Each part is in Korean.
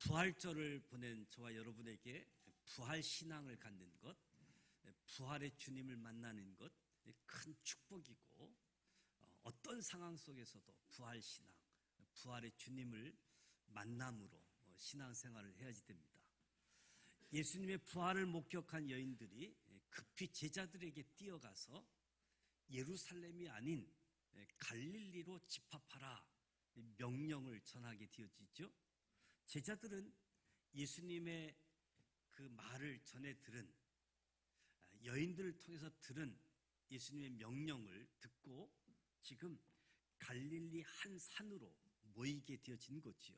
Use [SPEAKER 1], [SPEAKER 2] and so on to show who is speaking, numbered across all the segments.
[SPEAKER 1] 부활절을 보낸 저와 여러분에게 부활 신앙을 갖는 것, 부활의 주님을 만나는 것 큰 축복이고, 어떤 상황 속에서도 부활 신앙, 부활의 주님을 만남으로 신앙생활을 해야지 됩니다. 예수님의 부활을 목격한 여인들이 급히 제자들에게 뛰어가서 예루살렘이 아닌 갈릴리로 집합하라 명령을 전하게 되어지죠. 제자들은 예수님의 그 말을 전해 들은, 여인들을 통해서 들은 예수님의 명령을 듣고 지금 갈릴리 한 산으로 모이게 되어진 거지요.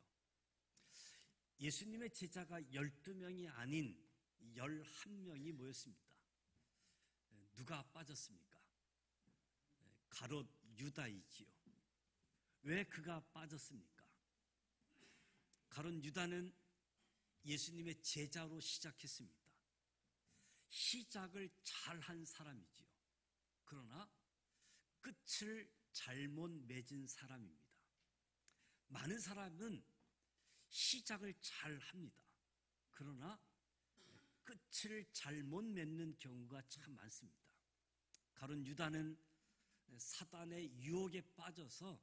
[SPEAKER 1] 예수님의 제자가 12명이 아닌 11명이 모였습니다. 누가 빠졌습니까? 가롯 유다이지요. 왜 그가 빠졌습니까? 가롯 유다는 예수님의 제자로 시작했습니다. 시작을 잘한 사람이지요. 그러나 끝을 잘못 맺은 사람입니다. 많은 사람은 시작을 잘 합니다. 그러나 끝을 잘못 맺는 경우가 참 많습니다. 가룟 유다는 사단의 유혹에 빠져서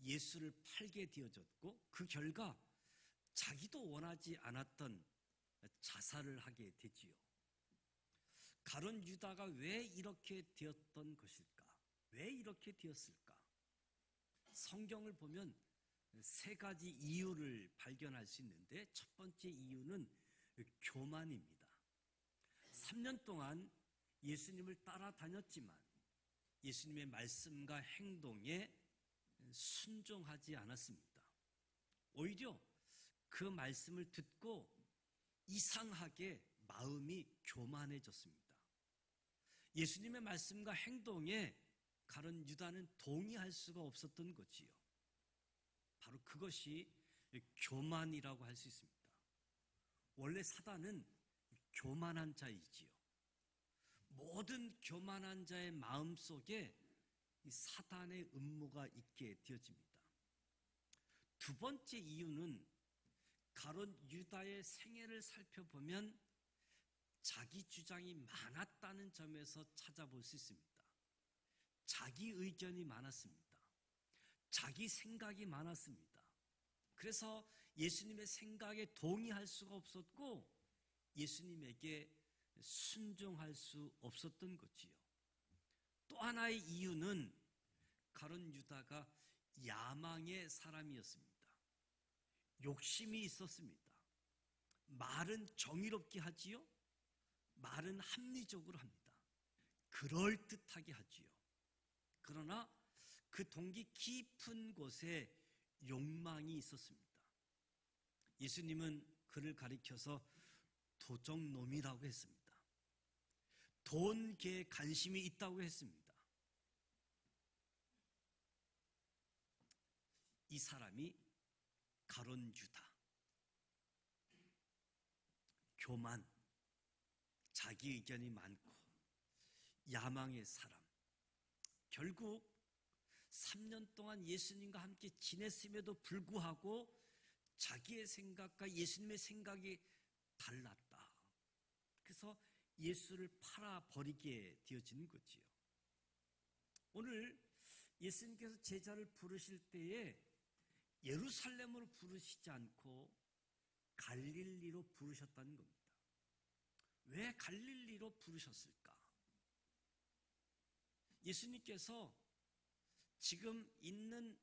[SPEAKER 1] 예수를 팔게 되어졌고, 그 결과 자기도 원하지 않았던 자살을 하게 되지요. 가룟 유다가 왜 이렇게 되었던 것일까? 왜 이렇게 되었을까? 성경을 보면 세 가지 이유를 발견할 수 있는데, 첫 번째 이유는 교만입니다. 3년 동안 예수님을 따라다녔지만 예수님의 말씀과 행동에 순종하지 않았습니다. 오히려 그 말씀을 듣고 이상하게 마음이 교만해졌습니다. 예수님의 말씀과 행동에 가룟 유다는 동의할 수가 없었던 거지요. 바로 그것이 교만이라고 할 수 있습니다. 원래 사단은 교만한 자이지요. 모든 교만한 자의 마음속에 이 사단의 음모가 있게 되어집니다. 두 번째 이유는 가룟 유다의 생애를 살펴보면 자기 주장이 많았다는 점에서 찾아볼 수 있습니다. 자기 의견이 많았습니다. 자기 생각이 많았습니다. 그래서 예수님의 생각에 동의할 수가 없었고 예수님에게 순종할 수 없었던 거지요. 또 하나의 이유는 가룟 유다가 야망의 사람이었습니다. 욕심이 있었습니다. 말은 정의롭게 하지요. 말은 합리적으로 합니다. 그럴듯하게 하지요. 그러나 그 동기 깊은 곳에 욕망이 있었습니다. 예수님은 그를 가리켜서 도적놈이라고 했습니다. 돈계에 관심이 있다고 했습니다. 이 사람이 가룟 유다. 교만, 자기 의견이 많고 야망의 사람. 결국 3년 동안 예수님과 함께 지냈음에도 불구하고 자기의 생각과 예수님의 생각이 달랐다. 그래서 예수를 팔아버리게 되어지는 거지요. 오늘 예수님께서 제자를 부르실 때에 예루살렘으로 부르시지 않고 갈릴리로 부르셨다는 겁니다. 왜 갈릴리로 부르셨을까? 예수님께서 지금 있는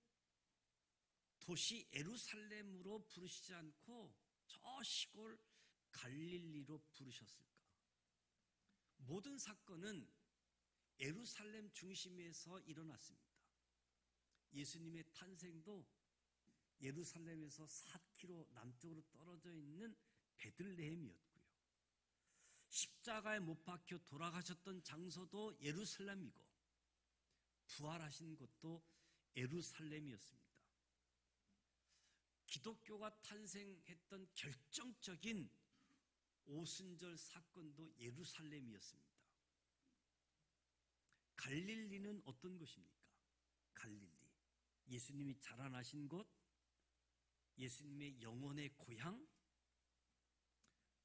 [SPEAKER 1] 도시 예루살렘으로 부르시지 않고 저 시골 갈릴리로 부르셨을까? 모든 사건은 예루살렘 중심에서 일어났습니다. 예수님의 탄생도 예루살렘에서 4km 남쪽으로 떨어져 있는 베들레헴이었고요. 십자가에 못 박혀 돌아가셨던 장소도 예루살렘이고 부활하신 곳도 예루살렘이었습니다. 기독교가 탄생했던 결정적인 오순절 사건도 예루살렘이었습니다. 갈릴리는 어떤 곳입니까? 갈릴리, 예수님이 자라나신 곳, 예수님의 영혼의 고향,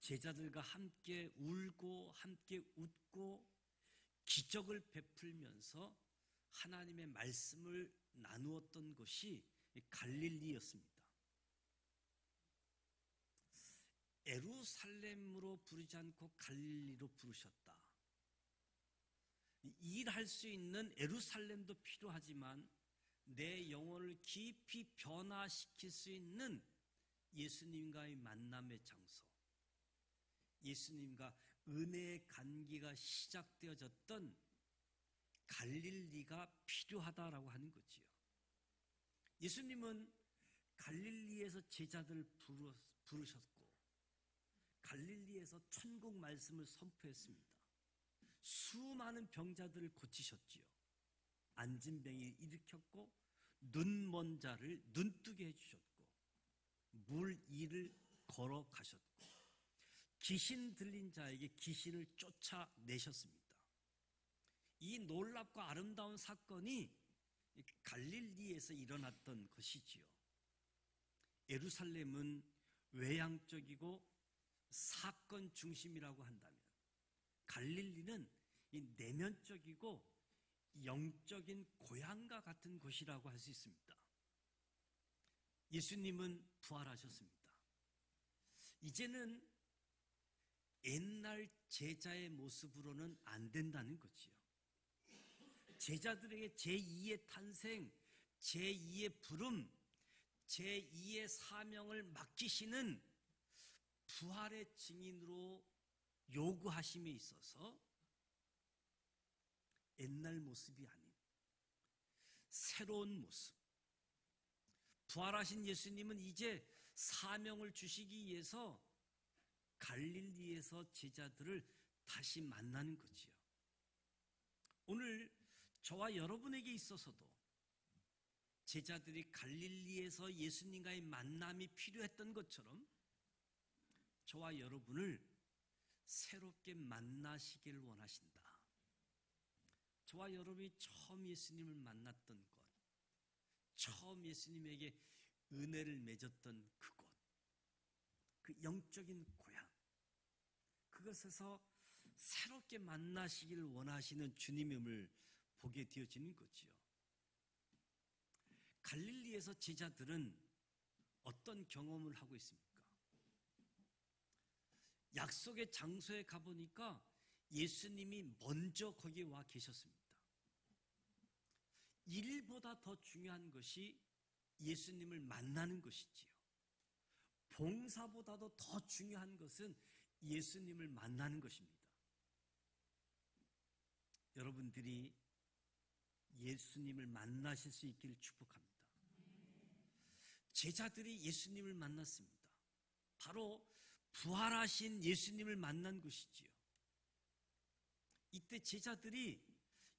[SPEAKER 1] 제자들과 함께 울고 함께 웃고 기적을 베풀면서 하나님의 말씀을 나누었던 곳이 갈릴리였습니다. 예루살렘으로 부르지 않고 갈릴리로 부르셨다. 일할 수 있는 예루살렘도 필요하지만 내 영혼을 깊이 변화시킬 수 있는 예수님과의 만남의 장소, 예수님과 은혜의 관계가 시작되어졌던 갈릴리가 필요하다라고 하는 거지요. 예수님은 갈릴리에서 제자들을 부르셨고 갈릴리에서 천국 말씀을 선포했습니다. 수많은 병자들을 고치셨지요. 앉은 병이 일으켰고 눈먼 자를 눈뜨게 해주셨고 물 위를 걸어가셨고 귀신 들린 자에게 귀신을 쫓아내셨습니다. 이 놀랍고 아름다운 사건이 갈릴리에서 일어났던 것이지요. 예루살렘은 외향적이고 사건 중심이라고 한다면 갈릴리는 이 내면적이고 영적인 고향과 같은 곳이라고 할 수 있습니다. 예수님은 부활하셨습니다. 이제는 옛날 제자의 모습으로는 안 된다는 거지요. 제자들에게 제2의 탄생, 제2의 부름, 제2의 사명을 맡기시는 부활의 증인으로 요구하심에 있어서 옛날 모습이 아닌 새로운 모습, 부활하신 예수님은 이제 사명을 주시기 위해서 갈릴리에서 제자들을 다시 만나는 거지요. 오늘 저와 여러분에게 있어서도 제자들이 갈릴리에서 예수님과의 만남이 필요했던 것처럼 저와 여러분을 새롭게 만나시길 원하신다. 저와 여러분이 처음 예수님을 만났던 곳, 처음 예수님에게 은혜를 맺었던 그곳, 그 영적인 고향, 그것에서 새롭게 만나시길 원하시는 주님임을 보게 되어지는 거지요. 갈릴리에서 제자들은 어떤 경험을 하고 있습니까? 약속의 장소에 가보니까 예수님이 먼저 거기에 와 계셨습니다. 일보다 더 중요한 것이 예수님을 만나는 것이지요. 봉사보다도 더 중요한 것은 예수님을 만나는 것입니다. 여러분들이 예수님을 만나실 수 있기를 축복합니다. 제자들이 예수님을 만났습니다. 바로 부활하신 예수님을 만난 것이지요. 이때 제자들이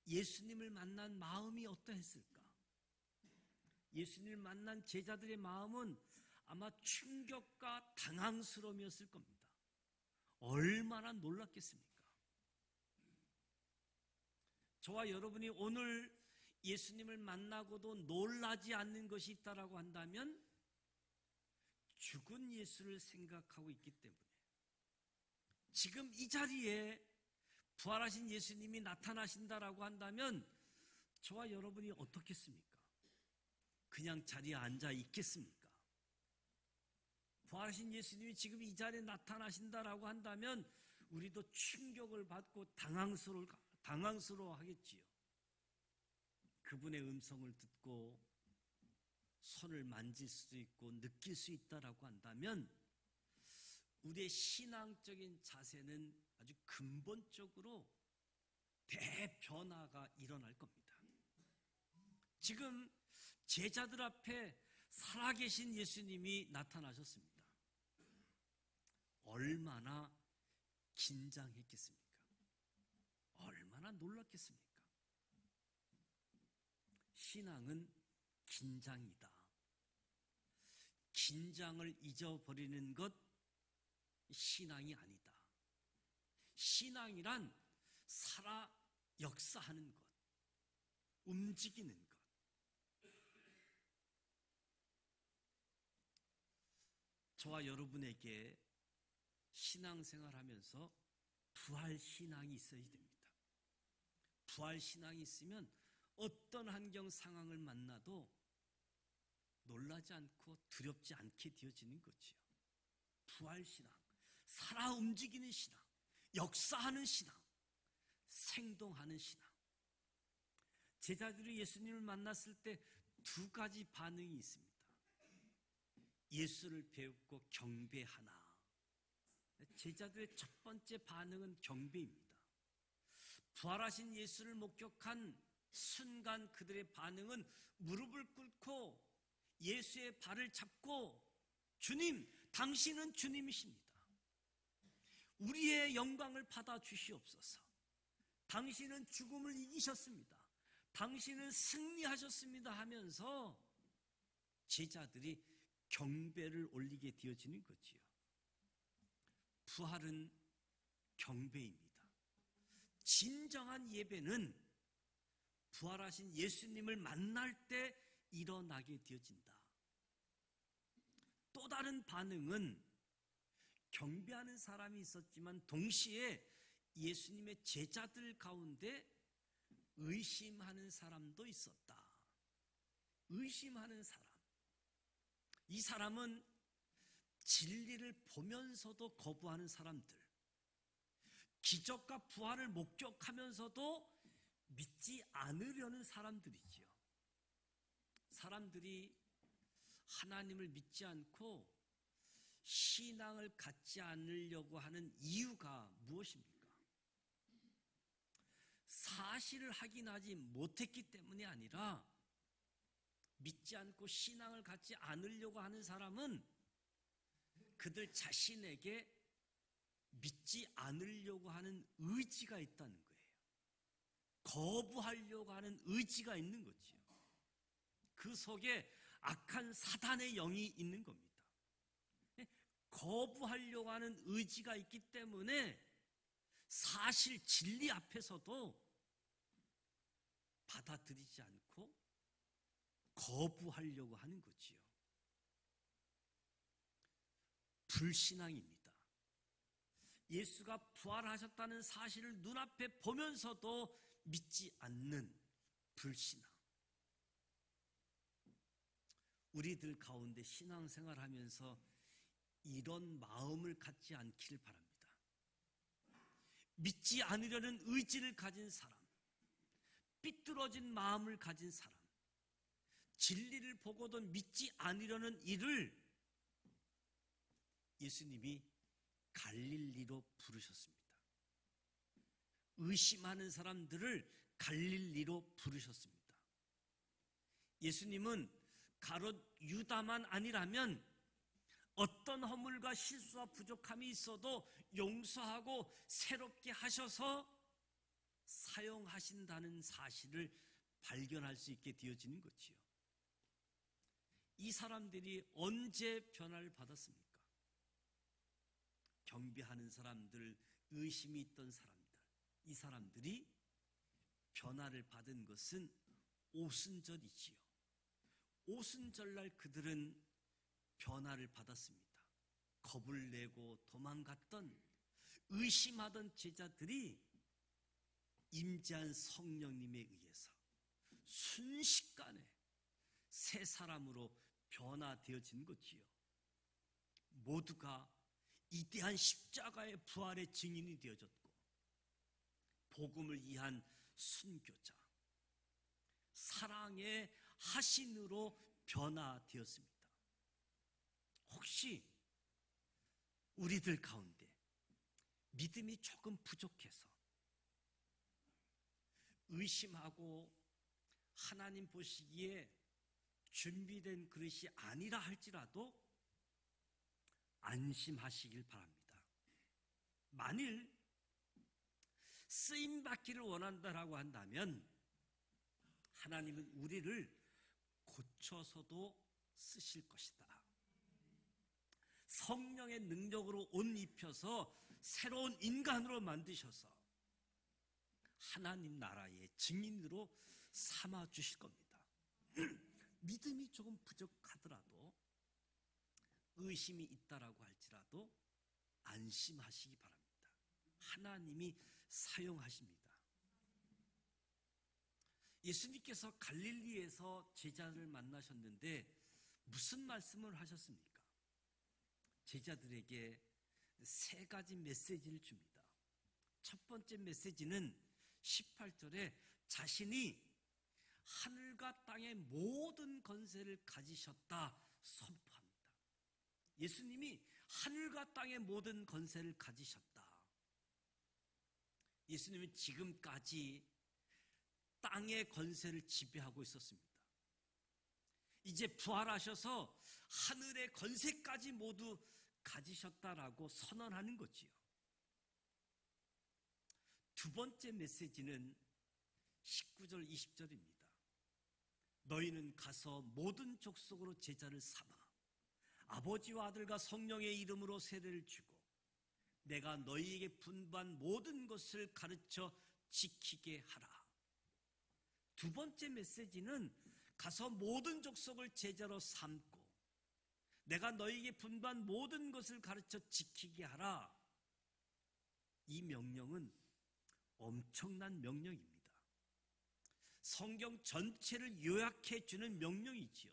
[SPEAKER 1] 예수님을 만난 마음이 어떠했을까? 예수님을 만난 제자들의 마음은 아마 충격과 당황스러움이었을 겁니다. 얼마나 놀랐겠습니까? 저와 여러분이 오늘 예수님을 만나고도 놀라지 않는 것이 있다라고 한다면 죽은 예수를 생각하고 있기 때문에 지금 이 자리에 부활하신 예수님이 나타나신다라고 한다면 저와 여러분이 어떻겠습니까? 그냥 자리에 앉아 있겠습니까? 부활하신 예수님이 지금 이 자리에 나타나신다라고 한다면 우리도 충격을 받고 당황스러워 하겠지요. 그분의 음성을 듣고 손을 만질 수도 있고 느낄 수 있다라고 한다면 우리의 신앙적인 자세는 아주 근본적으로 대변화가 일어날 겁니다. 지금 제자들 앞에 살아계신 예수님이 나타나셨습니다. 얼마나 긴장했겠습니까? 얼마나 놀랐겠습니까? 신앙은 긴장이다. 긴장을 잊어버리는 것 신앙이 아니다. 신앙이란 살아 역사하는 것, 움직이는 것. 저와 여러분에게 신앙생활하면서 부활신앙이 있어야 됩니다. 부활신앙이 있으면 어떤 환경 상황을 만나도 놀라지 않고 두렵지 않게 되어지는 거지요. 부활신앙, 살아 움직이는 신앙, 역사하는 신앙, 생동하는 신앙. 제자들이 예수님을 만났을 때 두 가지 반응이 있습니다. 예수를 배우고 경배하나. 제자들의 첫 번째 반응은 경배입니다. 부활하신 예수를 목격한 순간 그들의 반응은 무릎을 꿇고 예수의 발을 잡고 주님, 당신은 주님이십니다. 우리의 영광을 받아 주시옵소서. 당신은 죽음을 이기셨습니다. 당신은 승리하셨습니다 하면서 제자들이 경배를 올리게 되어지는 거지요. 부활은 경배입니다. 진정한 예배는 부활하신 예수님을 만날 때 일어나게 되어진다. 또 다른 반응은 경배하는 사람이 있었지만 동시에 예수님의 제자들 가운데 의심하는 사람도 있었다. 의심하는 사람. 이 사람은 진리를 보면서도 거부하는 사람들, 기적과 부활을 목격하면서도 믿지 않으려는 사람들이지요. 사람들이 하나님을 믿지 않고 신앙을 갖지 않으려고 하는 이유가 무엇입니까? 사실을 확인하지 못했기 때문이 아니라 믿지 않고 신앙을 갖지 않으려고 하는 사람은 그들 자신에게 믿지 않으려고 하는 의지가 있다는 거예요. 거부하려고 하는 의지가 있는 거지요. 그 속에 악한 사단의 영이 있는 겁니다. 거부하려고 하는 의지가 있기 때문에 사실 진리 앞에서도 받아들이지 않고 거부하려고 하는 거지요. 불신앙입니다. 예수가 부활하셨다는 사실을 눈앞에 보면서도 믿지 않는 불신앙. 우리들 가운데 신앙생활하면서 이런 마음을 갖지 않기를 바랍니다. 믿지 않으려는 의지를 가진 사람, 삐뚤어진 마음을 가진 사람, 진리를 보고도 믿지 않으려는 이를 예수님이 갈릴리로 부르셨습니다. 의심하는 사람들을 갈릴리로 부르셨습니다. 예수님은 가롯 유다만 아니라면 어떤 허물과 실수와 부족함이 있어도 용서하고 새롭게 하셔서 사용하신다는 사실을 발견할 수 있게 되어지는 거지요. 이 사람들이 언제 변화를 받았습니까? 경배하는 사람들, 의심이 있던 사람들, 이 사람들이 변화를 받은 것은 오순절이지요. 오순절날 그들은 변화를 받았습니다. 겁을 내고 도망갔던, 의심하던 제자들이 임재한 성령님에 의해서 순식간에 새 사람으로 변화되어진 거지요. 모두가 이대한 십자가의 부활의 증인이 되어졌고 복음을 이해한 순교자, 사랑의 하신으로 변화되었습니다. 혹시 우리들 가운데 믿음이 조금 부족해서 의심하고 하나님 보시기에 준비된 그릇이 아니라 할지라도 안심하시길 바랍니다. 만일 쓰임받기를 원한다라고 한다면 하나님은 우리를 고쳐서도 쓰실 것이다. 성령의 능력으로 옷 입혀서 새로운 인간으로 만드셔서 하나님 나라의 증인으로 삼아 주실 겁니다. 믿음이 조금 부족하더라도, 의심이 있다라고 할지라도 안심하시기 바랍니다. 하나님이 사용하십니다. 예수님께서 갈릴리에서 제자를 만나셨는데 무슨 말씀을 하셨습니까? 제자들에게 세 가지 메시지를 줍니다. 첫 번째 메시지는 18절에 자신이 하늘과 땅의 모든 권세를 가지셨다 선포합니다. 예수님이 하늘과 땅의 모든 권세를 가지셨다. 예수님은 지금까지 땅의 권세를 지배하고 있었습니다. 이제 부활하셔서 하늘의 권세까지 모두 가지셨다라고 선언하는 거지요. 두 번째 메시지는 19절 20절입니다. 너희는 가서 모든 족속으로 제자를 삼아 아버지와 아들과 성령의 이름으로 세례를 주고 내가 너희에게 분부한 모든 것을 가르쳐 지키게 하라. 두 번째 메시지는 가서 모든 족속을 제자로 삼고 내가 너희에게 분부한 모든 것을 가르쳐 지키게 하라. 이 명령은 엄청난 명령입니다. 성경 전체를 요약해 주는 명령이지요.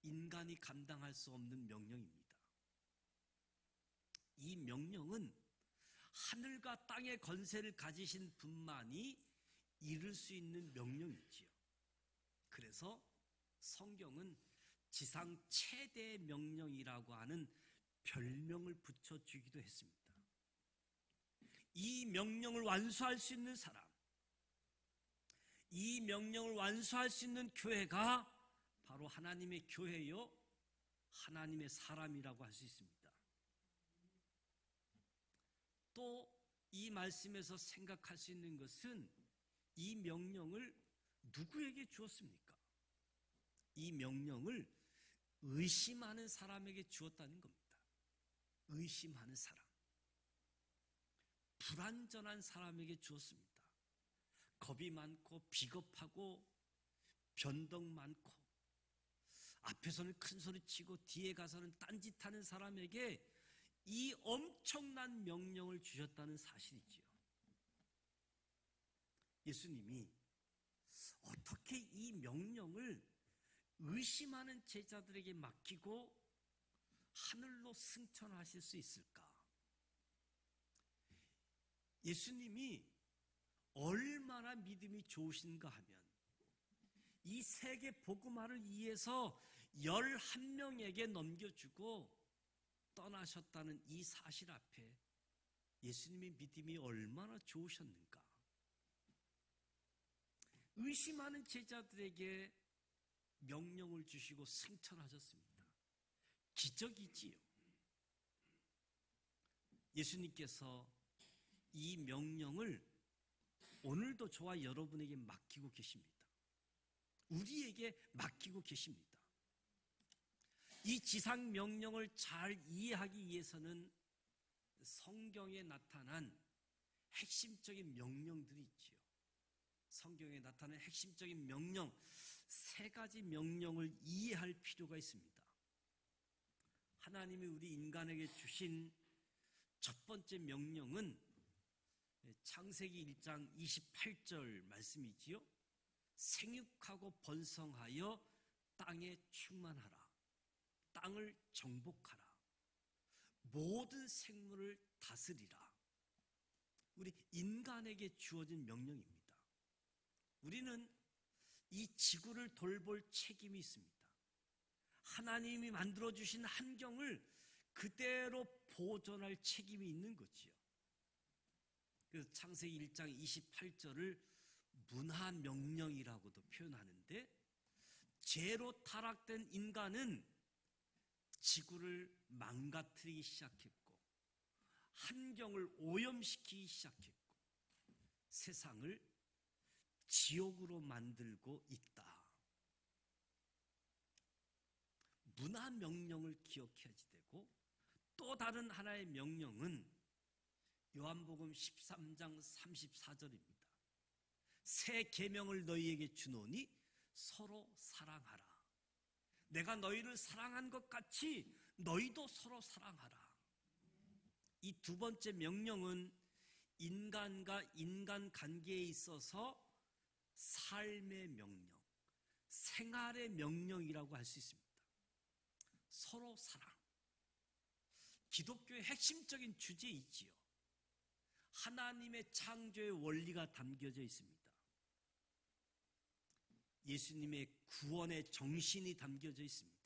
[SPEAKER 1] 인간이 감당할 수 없는 명령입니다. 이 명령은 하늘과 땅의 권세를 가지신 분만이 이룰 수 있는 명령이지요. 그래서 성경은 지상 최대의 명령이라고 하는 별명을 붙여주기도 했습니다. 이 명령을 완수할 수 있는 사람, 이 명령을 완수할 수 있는 교회가 바로 하나님의 교회요, 하나님의 사람이라고 할 수 있습니다. 또 이 말씀에서 생각할 수 있는 것은 이 명령을 누구에게 주었습니까? 이 명령을 의심하는 사람에게 주었다는 겁니다. 의심하는 사람, 불완전한 사람에게 주었습니다. 겁이 많고 비겁하고 변덕 많고 앞에서는 큰 소리 치고 뒤에 가서는 딴짓하는 사람에게 이 엄청난 명령을 주셨다는 사실이지요. 예수님이 어떻게 이 명령을 의심하는 제자들에게 맡기고 하늘로 승천하실 수 있을까? 예수님이 얼마나 믿음이 좋으신가 하면 이 세계 복음화를 위해서 11명에게 넘겨주고 떠나셨다는 이 사실 앞에 예수님의 믿음이 얼마나 좋으셨는가? 의심하는 제자들에게 명령을 주시고 승천하셨습니다. 기적이지요. 예수님께서 이 명령을 오늘도 저와 여러분에게 맡기고 계십니다. 우리에게 맡기고 계십니다. 이 지상 명령을 잘 이해하기 위해서는 성경에 나타난 핵심적인 명령들이 있지요. 성경에 나타난 핵심적인 명령, 세 가지 명령을 이해할 필요가 있습니다. 하나님이 우리 인간에게 주신 첫 번째 명령은 창세기 1장 28절 말씀이지요. 생육하고 번성하여 땅에 충만하라. 땅을 정복하라. 모든 생물을 다스리라. 우리 인간에게 주어진 명령입니다. 우리는 이 지구를 돌볼 책임이 있습니다. 하나님이 만들어주신 환경을 그대로 보존할 책임이 있는 거지요. 그래서 창세기 1장 28절을 문화명령이라고도 표현하는데, 죄로 타락된 인간은 지구를 망가뜨리기 시작했고 환경을 오염시키기 시작했고 세상을 지옥으로 만들고 있다. 문화명령을 기억해야지 되고, 또 다른 하나의 명령은 요한복음 13장 34절입니다. 새 계명을 너희에게 주노니 서로 사랑하라. 내가 너희를 사랑한 것 같이 너희도 서로 사랑하라. 이 두 번째 명령은 인간과 인간 관계에 있어서 삶의 명령, 생활의 명령이라고 할 수 있습니다. 서로 사랑. 기독교의 핵심적인 주제이지요. 하나님의 창조의 원리가 담겨져 있습니다. 예수님의 구원의 정신이 담겨져 있습니다.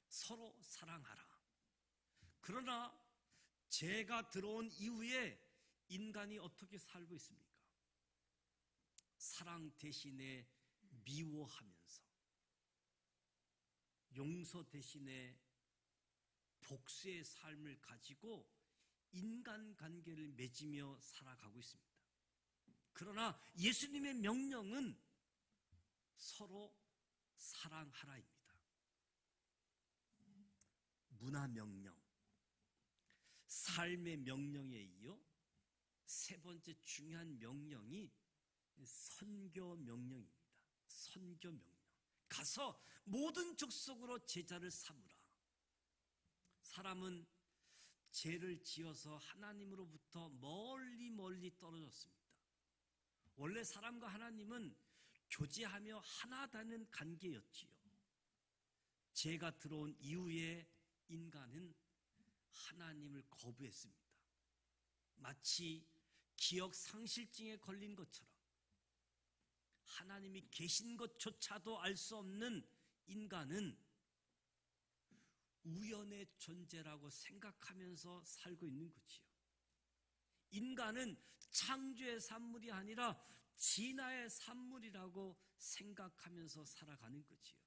[SPEAKER 1] 서로 사랑하라. 그러나 죄가 들어온 이후에 인간이 어떻게 살고 있습니까? 사랑 대신에 미워하면서, 용서 대신에 복수의 삶을 가지고 인간관계를 맺으며 살아가고 있습니다. 그러나 예수님의 명령은 서로 사랑하라입니다. 문화 명령, 삶의 명령에 이어 세 번째 중요한 명령이 선교 명령입니다. 선교 명령. 가서 모든 족속으로 제자를 삼으라. 사람은 죄를 지어서 하나님으로부터 멀리 떨어졌습니다. 원래 사람과 하나님은 교제하며 하나 되는 관계였지요. 죄가 들어온 이후에 인간은 하나님을 거부했습니다. 마치 기억 상실증에 걸린 것처럼 하나님이 계신 것조차도 알 수 없는 인간은 우연의 존재라고 생각하면서 살고 있는 거지요. 인간은 창조의 산물이 아니라 진화의 산물이라고 생각하면서 살아가는 거지요.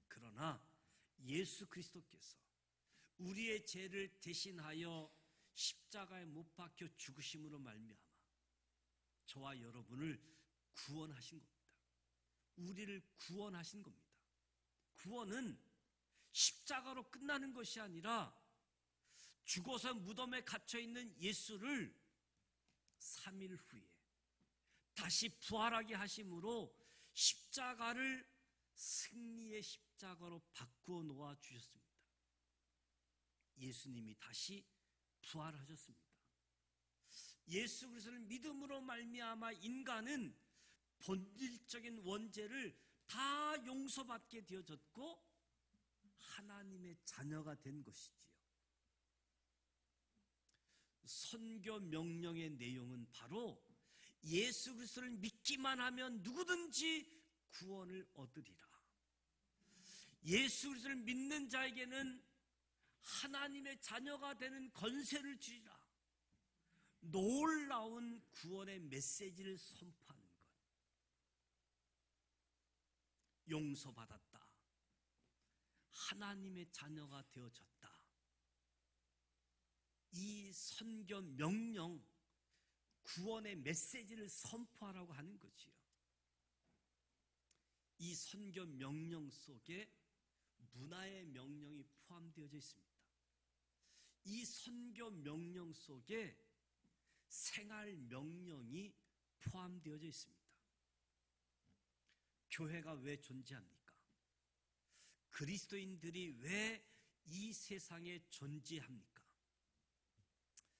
[SPEAKER 1] 그러나 예수 그리스도께서 우리의 죄를 대신하여 십자가에 못 박혀 죽으심으로 말미암아 저와 여러분을 구원하신 겁니다. 우리를 구원하신 겁니다. 구원은 십자가로 끝나는 것이 아니라 죽어서 무덤에 갇혀있는 예수를 3일 후에 다시 부활하게 하심으로 십자가를 승리의 십자가로 바꾸어 놓아 주셨습니다. 예수님이 다시 부활하셨습니다. 예수 그리스도를 믿음으로 말미암아 인간은 본질적인 원죄를 다 용서받게 되어졌고 하나님의 자녀가 된 것이지요. 선교 명령의 내용은 바로 예수 그리스도를 믿기만 하면 누구든지 구원을 얻으리라. 예수 그리스도를 믿는 자에게는 하나님의 자녀가 되는 권세를 주리라. 놀라운 구원의 메시지를 선포하는 것. 용서받았다. 하나님의 자녀가 되어졌다. 이 선교 명령, 구원의 메시지를 선포하라고 하는 거지요. 이 선교 명령 속에 문화의 명령이 포함되어져 있습니다. 이 선교 명령 속에 생활 명령이 포함되어져 있습니다. 교회가 왜 존재합니까? 그리스도인들이 왜 이 세상에 존재합니까?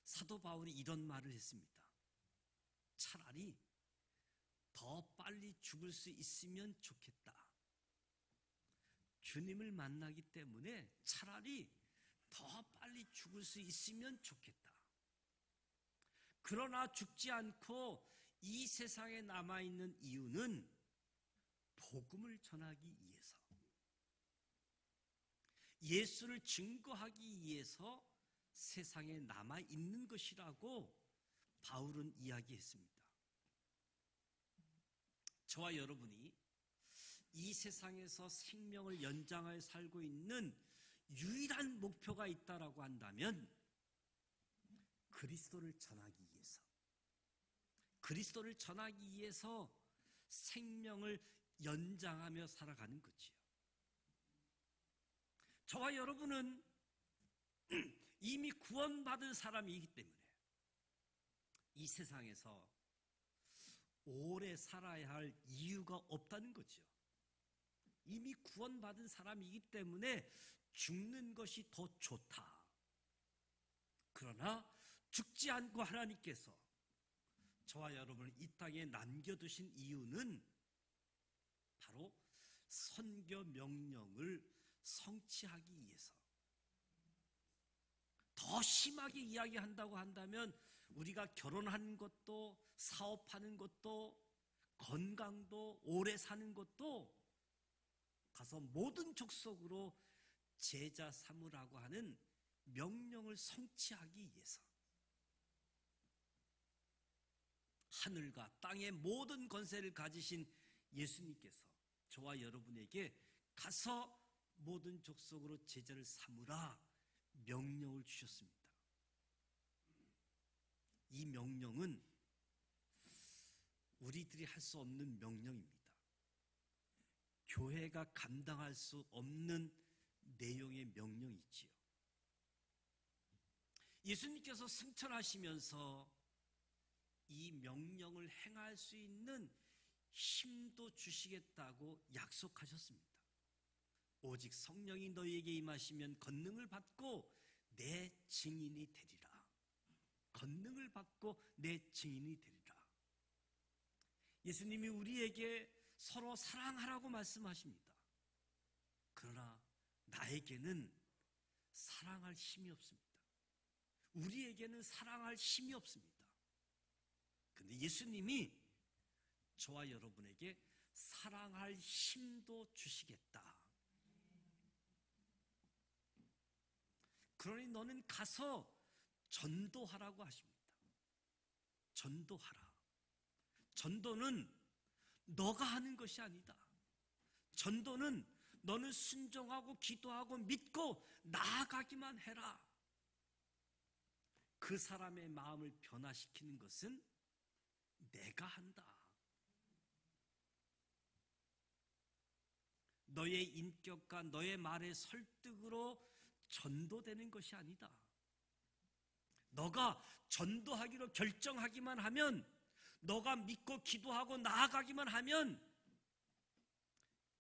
[SPEAKER 1] 사도 바울이 이런 말을 했습니다. 차라리 더 빨리 죽을 수 있으면 좋겠다. 주님을 만나기 때문에 차라리 더 빨리 죽을 수 있으면 좋겠다. 그러나 죽지 않고 이 세상에 남아있는 이유는 복음을 전하기 위해서, 예수를 증거하기 위해서 세상에 남아있는 것이라고 바울은 이야기했습니다. 저와 여러분이 이 세상에서 생명을 연장하여 살고 있는 유일한 목표가 있다라고 한다면 그리스도를 전하기 위해서, 그리스도를 전하기 위해서 생명을 연장하며 살아가는 거지요. 저와 여러분은 이미 구원받은 사람이기 때문에 이 세상에서 오래 살아야 할 이유가 없다는 거죠. 이미 구원받은 사람이기 때문에 죽는 것이 더 좋다. 그러나 죽지 않고 하나님께서 저와 여러분을 이 땅에 남겨두신 이유는 바로 선교 명령을 성취하기 위해서. 더 심하게 이야기한다고 한다면 우리가 결혼하는 것도, 사업하는 것도, 건강도, 오래 사는 것도 가서 모든 족속으로 제자 삼으라고 하는 명령을 성취하기 위해서. 하늘과 땅의 모든 권세를 가지신 예수님께서 저와 여러분에게 가서 모든 족속으로 제자를 삼으라 명령을 주셨습니다. 이 명령은 우리들이 할 수 없는 명령입니다. 교회가 감당할 수 없는 내용의 명령이지요. 예수님께서 승천하시면서 이 명령을 행할 수 있는 힘도 주시겠다고 약속하셨습니다. 오직 성령이 너희에게 임하시면 권능을 받고 내 증인이 되리라. 권능을 받고 내 증인이 되리라. 예수님이 우리에게 서로 사랑하라고 말씀하십니다. 그러나 나에게는 사랑할 힘이 없습니다. 우리에게는 사랑할 힘이 없습니다. 그런데 예수님이 저와 여러분에게 사랑할 힘도 주시겠다. 그러니 너는 가서 전도하라고 하십니다. 전도하라. 전도는 너가 하는 것이 아니다. 전도는 너는 순종하고 기도하고 믿고 나아가기만 해라. 그 사람의 마음을 변화시키는 것은 내가 한다. 너의 인격과 너의 말의 설득으로 전도되는 것이 아니다. 너가 전도하기로 결정하기만 하면, 너가 믿고 기도하고 나아가기만 하면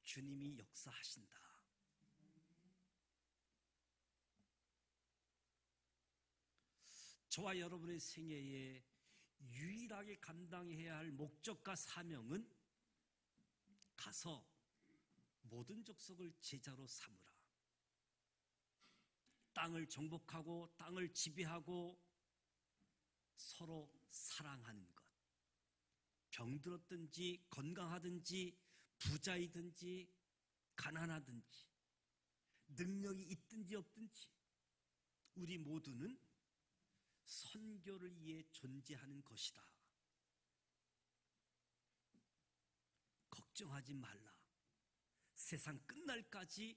[SPEAKER 1] 주님이 역사하신다. 저와 여러분의 생애에 유일하게 감당해야 할 목적과 사명은 가서 모든 족속을 제자로 삼으라. 땅을 정복하고 땅을 지배하고 서로 사랑하는 것. 병들었든지 건강하든지 부자이든지 가난하든지 능력이 있든지 없든지 우리 모두는 선교를 위해 존재하는 것이다. 걱정하지 말라. 세상 끝날까지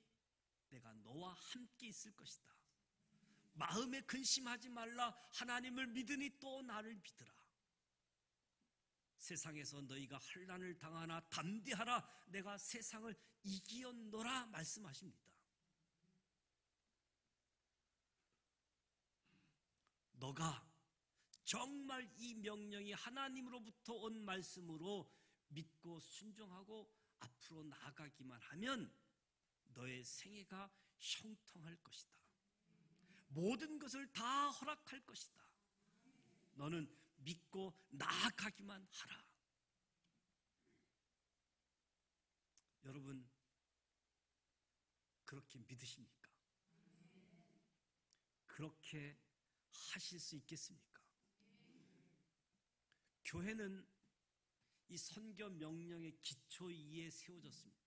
[SPEAKER 1] 내가 너와 함께 있을 것이다. 마음에 근심하지 말라. 하나님을 믿으니 또 나를 믿으라. 세상에서 너희가 환난을 당하나 담대하라. 내가 세상을 이기었노라 말씀하십니다. 너가 정말 이 명령이 하나님으로부터 온 말씀으로 믿고 순종하고 앞으로 나아가기만 하면 너의 생애가 형통할 것이다. 모든 것을 다 허락할 것이다. 너는 믿고 나아가기만 하라. 여러분, 그렇게 믿으십니까? 그렇게 하실 수 있겠습니까? 교회는 이 선교 명령의 기초 위에 세워졌습니다.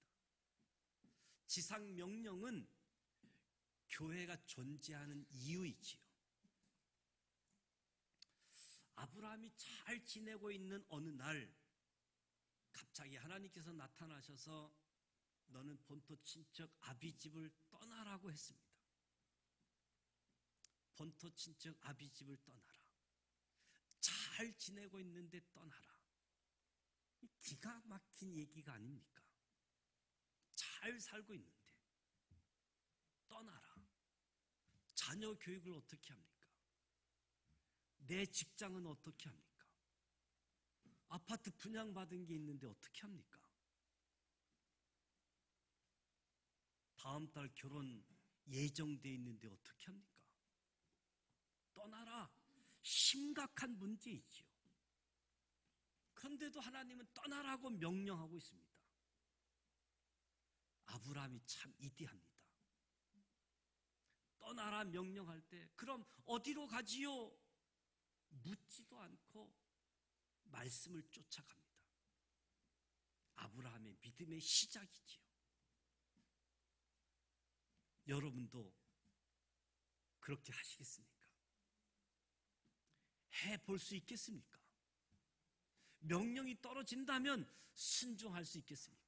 [SPEAKER 1] 지상 명령은 교회가 존재하는 이유이지요. 아브라함이 잘 지내고 있는 어느 날 갑자기 하나님께서 나타나셔서 너는 본토 친척 아비집을 떠나라고 했습니다. 본토 친척 아비집을 떠나라. 잘 지내고 있는데 떠나라. 기가 막힌 얘기가 아닙니까? 잘 살고 있는데 떠나라. 자녀 교육을 어떻게 합니까? 내 직장은 어떻게 합니까? 아파트 분양받은 게 있는데 어떻게 합니까? 다음 달 결혼 예정돼 있는데 어떻게 합니까? 떠나라. 심각한 문제이지요. 그런데도 하나님은 떠나라고 명령하고 있습니다. 아브라함이 참 이디합니다. 떠나라 명령할 때 그럼 어디로 가지요? 묻지도 않고 말씀을 쫓아갑니다. 아브라함의 믿음의 시작이지요. 여러분도 그렇게 하시겠습니까? 해볼 수 있겠습니까? 명령이 떨어진다면 순종할 수 있겠습니까?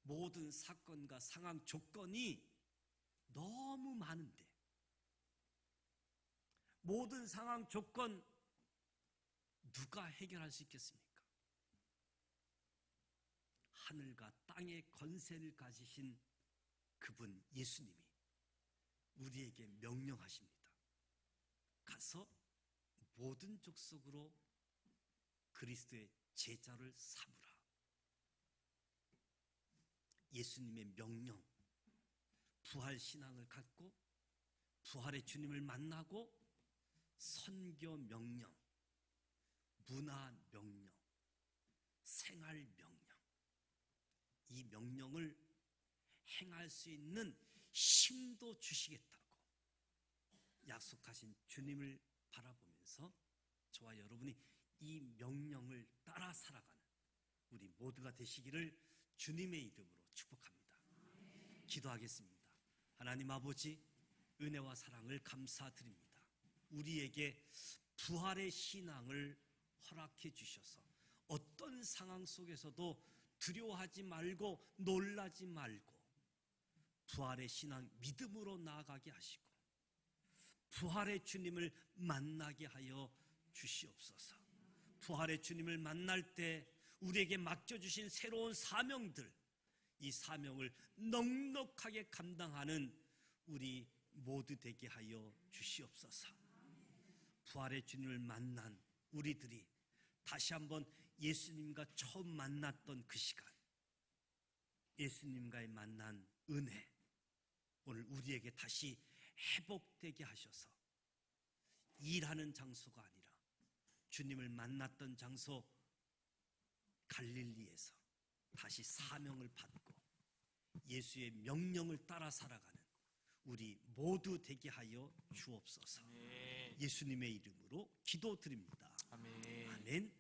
[SPEAKER 1] 모든 사건과 상황 조건이 너무 많은데 모든 상황 조건 누가 해결할 수 있겠습니까? 하늘과 땅의 권세를 가지신 그분 예수님이 우리에게 명령하십니다. 가서 모든 족속으로 그리스도의 제자를 삼으라. 예수님의 명령, 부활 신앙을 갖고 부활의 주님을 만나고 선교 명령, 문화 명령, 생활 명령, 이 명령을 행할 수 있는 힘도 주시겠다고 약속하신 주님을 바라보면서 저와 여러분이 이 명령을 따라 살아가는 우리 모두가 되시기를 주님의 이름으로 축복합니다. 기도하겠습니다. 하나님 아버지, 은혜와 사랑을 감사드립니다. 우리에게 부활의 신앙을 허락해 주셔서 어떤 상황 속에서도 두려워하지 말고 놀라지 말고 부활의 신앙 믿음으로 나아가게 하시고 부활의 주님을 만나게 하여 주시옵소서. 부활의 주님을 만날 때 우리에게 맡겨주신 새로운 사명들, 이 사명을 넉넉하게 감당하는 우리 모두 되게 하여 주시옵소서. 부활의 주님을 만난 우리들이 다시 한번 예수님과 처음 만났던 그 시간, 예수님과의 만난 은혜, 오늘 우리에게 다시 회복되게 하셔서 일하는 장소가 아니라 주님을 만났던 장소 갈릴리에서 다시 사명을 받고 예수의 명령을 따라 살아가는 우리 모두 되게 하여 주옵소서. 예수님의 이름으로 기도드립니다. 아멘.